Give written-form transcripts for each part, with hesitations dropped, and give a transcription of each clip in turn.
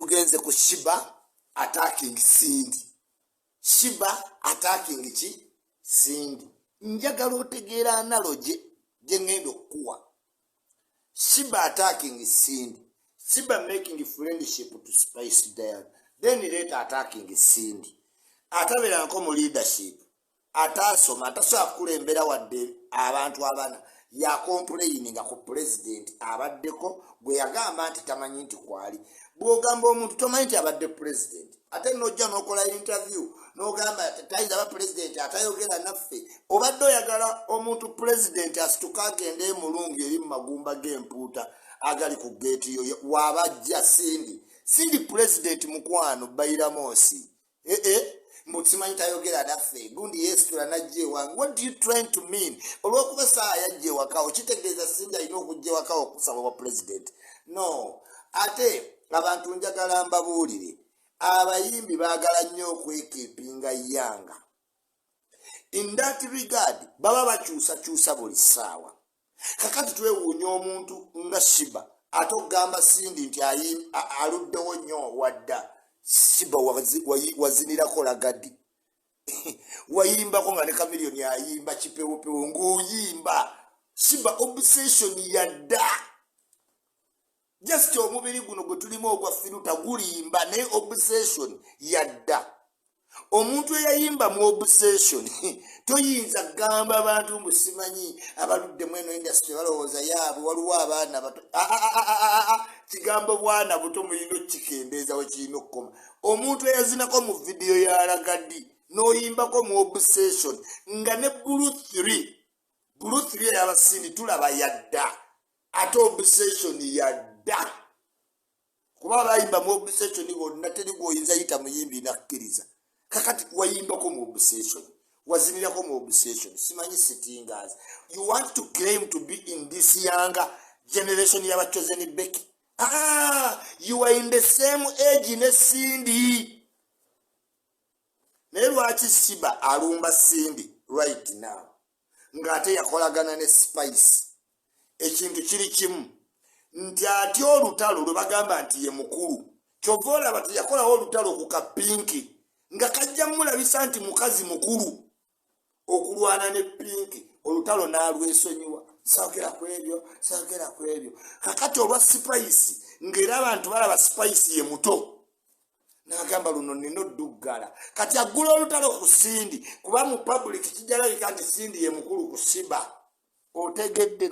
tugenze ku Sheebah attacking Cindy. Sheebah attacking ki Cindy. Njagala otegeera analogy gye ngenda okuwa. Sheebah attacking Cindy. Sheebah making friendship to spice down. Then later attacking Cindy. Atabeera nko mu leadership. Atasoma atasobola kulembera wadde abantu abana. Ya complaininga ku president abaddeko bwe yagamba nti tamanyi nti kwali. Bw'ogamba omuntu tomanyi nti abadde president. Ate n'ojja n'okola interview n'ogamba tayinza aba president atayogera naffe. Obadde oyagala omuntu president asituka agende mulungi eri mu magumba g'empuuta agali ku geeti yo wabajja Cindy. Cindy president mukwano Bairamosi. Mutsimanyi tayogera naffe gundi yesitula najje wange. What do you trying to mean? Olwokuba saa yajje wakawo kitegeeza Cindy alina okujja wakawo okusaba wa president. No. Ate abantu njagala mbabuulire abayimbi baagala nnyo okwekepinga yanga. In that regard baba bakyusakyusa buli ssaawa. Kakati twewuunya omuntu nga Sheebah ate ogamba Cindy nti aluddewo nnyo wadda. Sheebah wazinirako lagadi. Wayimbako nga ne Chameleone ayimba kipewopewo ng'oyimba. Sheebah obsession yadda. Just omubiri guno gwe tulimu ogwa firuta gulimba naye obsession yadda. Omuntu eyayimba mu obsession toyinza gamba abantu musimanyi abaludde mweno industry balowooza yaabwe waliwo abaana bato. Kigambo bwana buto muyino kikendeeza we kirina okukoma. Omuntu eyazinako mu video ya lagadi n'oyimbako mu obsession nga ne Blue 3 ey'abasindi tulaba yadda ate obsession yadda. Kuba bayimba mu obsession bonna teri gwoyinza yita muyimbi nakkiriza. Kakati wayimbako mu obsession wazinirako mu obsession simanyi stingers. You want to claim to be in this younger generation y'abachoze ni Becky. You are in the same age ne Cindy. Naye lwaki Sheebah alumba Cindy right now ng'ate yakolagana ne Spice. Ekintu kiri kimu nti ati olutalo lwe bagamba nti ye mukulu kyova olaba ti yakolawo olutalo ku kapinki nga kajja mulabisa nti mukazi mukulu okulwana ne pinki olutalo n'alwesonyiwa. Saakera ku ebyo. Kakati olwa Spice ng'era abantu balaba Spice ye muto n'agamba luno nina odduggala. Kati aggula olutalo ku Cindy kuba mu public kijjalabika nti Cindy ye mukulu ku Sheebah. Otegedde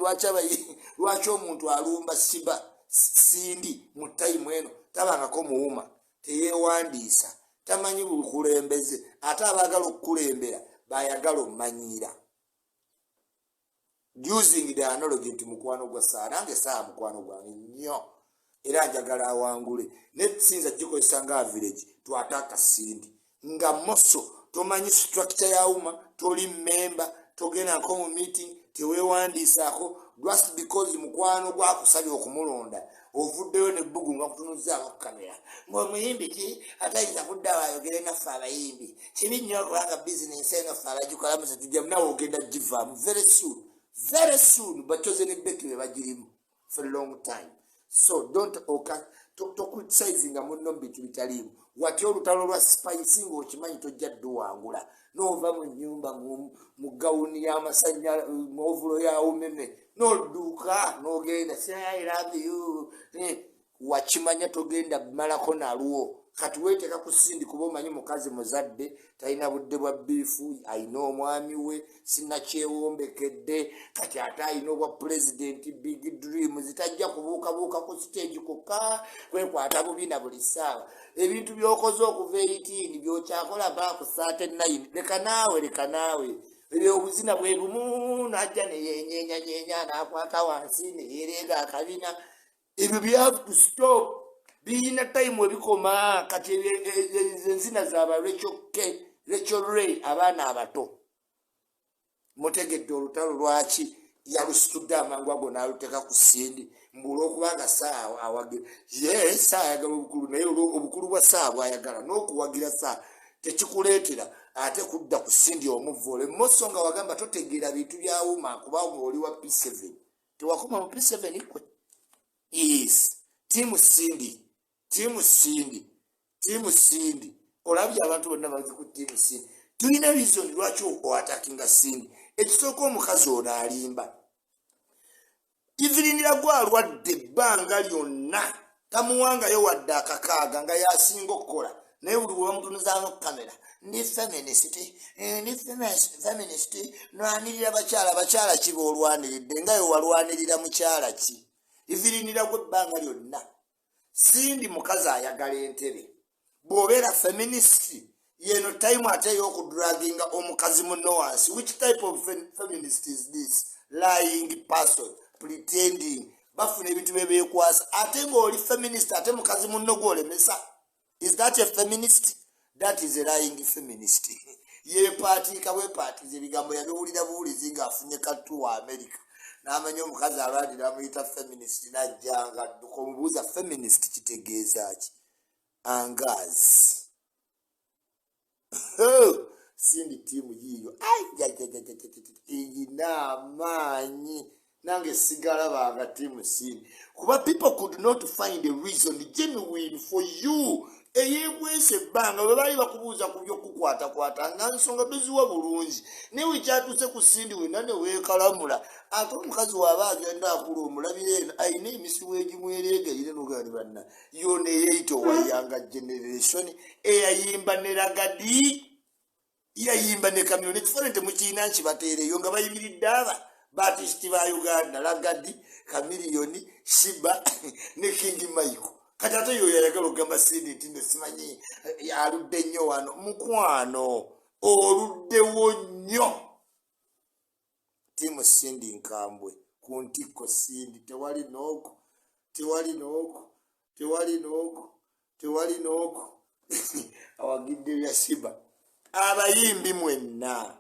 lwaki omuntu alumba Sheebah Cindy mu time eno tabangako muwuma teyeewandiisa tamanyi bukulembeze ate abaagala okukulembera bayagala omanyiira. Using the analogy nti mukwano gwa saa nange saa mukwano gwange nnyo era njagala awangule nesinza gikozesa nga village twataka Cindy nga moso tomanyi structure ya uma toli member togenda nko mu meeting teweewandiisaako just because mukwano gwakusabye okumulonda ovuddeyo nebbugu nga kutunuzaako kamera ng'omuyimbi ki atayinza kudda ayogere naffe abayimbi kibi nnyo kubanga bizinensi eno ffe abagikolamuze tujjamu nawe ogenda givaamu very soon bachoze ne Becky be bagirimu for a long time. So don't criticize nga munno bintu bitaliimu. Wati olutalo lwa Spice ng'okimanyi tojja dduwangula n'ova mu nnyumba mu gawuni y'amasanya mu ovulo ya umeme n'odduuka n'ogenda say I love you wakimanya togenda malako nalwo. Kati weeteka ku Cindy kuba omanyi mukazi muzadde talina budde bwa biifu ayina omwami we sinnakyewombekedde kati ate ayina obwa president big dreams tajja kubuukabuuka ku stage kokka kwekwata bubi na buli ssaawa. Ebintu by'okoze okuva 18 by'okyakola mpaka ku 39 leka naawe ebyobuzina bwe bumu n'ajja neyenyeenya n'akwata wansi neyerenga akabina. Ebyo bye have to stop. Bina time webikoma kati enzina zaba Rachel Ray abaana abato. Mutegedde olutalo lwaki yalusitudde amangu ago n'aluteka ku Cindy mbula okubanga saa awagire. Yes, saa ayagala obukulu naye obukulu bwa saa bwayagala n'okuwagira saa tekikuleetera ate kudda ku Cindy omuvvoole. Moso nga wagamba totegeera bintu byawuma kubanga oli wa P7 tewakoma mu P7 kwe. Yes, Team Cindy tiimu Sindi olabye abantu bonna bazi ku tiimu Sindi tulina reason lwaki oatakinga Sindi ekisooka omukazi ono alimba ivirinira gwalwadde ebbanga lyonna tamuwangayo wadde akakaaga nga yasinga okukola naye buli bwebamutunuzaako kamera ndi feminist nwanirira bakyala kiba olwaniridde nga yewalwanirira mukyala ki ivirinira gwe ebbanga lyonna Sindi mukazi ayagala entebe bw'obeera feminist yeno time ate y'okudraginga omukazi munno wansi. Which type of feminist is this? Lying person, pretending bafuna ebintu bebekwasa ate ng'oli feminist ate mukazi munno gwolemesa. Is that a feminist? That is a lying feminist. Ye party kawe party ebigambo yabiwulira buwulizi ng'afunye kattu wa America n'amanya omukazi alwadira amuyita feminist n'ajjanga omubuuza feminist kitegeeza ki? Angazi. Sindi tiimu yiyo eyina amaanyi nange sigala banga tiimu Sindi kuba people could not find a reason genuine for you eyekwese ebbanga bwe bali bakubuuza ku byokukwatakwata nga nsonga beziwa bulungi newe kyatuse ku Sindi wena ne weekalamula ate omukazi waaba agenda akula omulabire eno ayina emisiwo egimwereegaire nogani banna yona eyeyita owayanga generation eyayimba ne Lagadi yayimba ne Kamyoni ekifo temukiina nkibateereyo nga bayimiridde batisiti ba Uganda Lagadi Kamiliyoni Sheebah ne King Michael kati ate yo yayagala okugamba Sindi nti nesimanyi aludde nnyo wano mukwano oluddewo nnyo tiimu Sindi nkambwe ku ntikko Sindi tewali nooku awagidde bya Sheebah abayimbi mwenna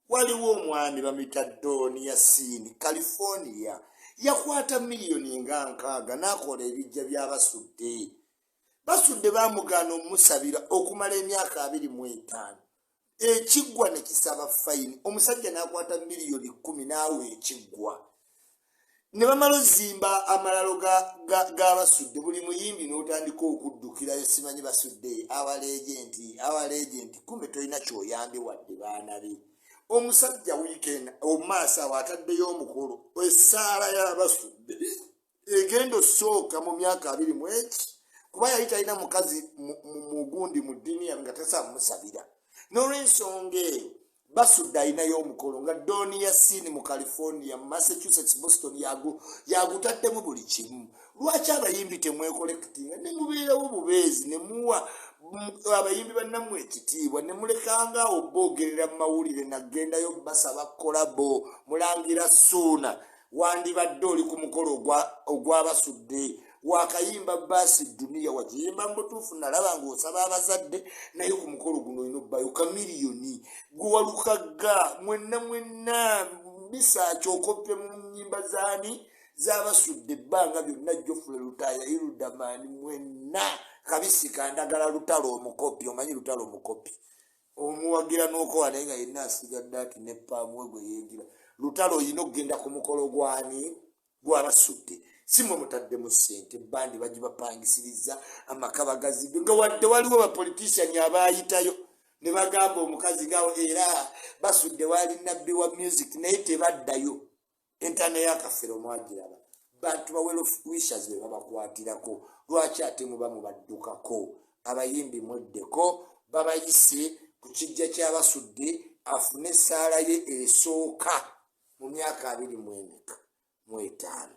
waliwo omwami bamuyita Doni ya Sindi California yakwata miliyoni nga 6 n'akola ebijja basudde bamugana omusabira okumala emyaka 25 ekiggwa ne kisaba fayini omusajja n'akwata miliyoni 10 n'awe ekiggwa ne bamala ozimba amalalo g'abasudde buli muyimbi n'otandika okuddukirayo simanyi basudde abalegenti kumbe tolina kyoyambe wadde baana be omusajja weekend omumaaso awo ataddeyo omukolo essaala y'abasudde egenda osooka mu myaka 20 kuba yali talina mukazi mugundi mu ddiini nga tasamusabira n'olw'ensonga eyo basudde alinayo omukolo nga Doni ya Sindi mu California Massachusetts Boston yagutaddemu buli kimu lwaki abayimbi temwekolektinga ne mubeerawo bubeezi ne muwa abayimbi bannammwe ekitiibwa ne mulekangaawo boogerera mu mawulire nagendayo basaba kolabo mulangira Suuna wandibadde oli ku mukolo ogw'abasudde wakayimba baasi duniya wakiyimba mbutuufu nalaba ng'osaba abazadde naye ku mukolo guno olina obbayo kamiliyoni gwewalukaga mwenna bisaaki okoppe mu nnyimba zaani z'abasudde ebbanga byonna Jofule Lutaaya Irudamaani mwenna kabisika ndagala Lutalo omukopi omanyi Lutalo omukopi omuwagira n'okowa naye nga yenna asigadde ati ne paamuwe gwe yeegira Lutalo olina okugenda ku mukolo gw'abasudde simwe mutaddemu ssente bandi bagibapangisiriza amaka bagazibwe nga wadde waliwo bapolitician abaayitayo ne bagamba omukazi gawo era basudde wali nabbi wa music naye tebaddayo entana yakafere omwagiraba bantu bawelo wishers be babakwatirako lwaki ate muba mubaddukako abayimbi mweddeko babayise ku kijja ky'abasudde afune essaala ye esooka mu myaka 25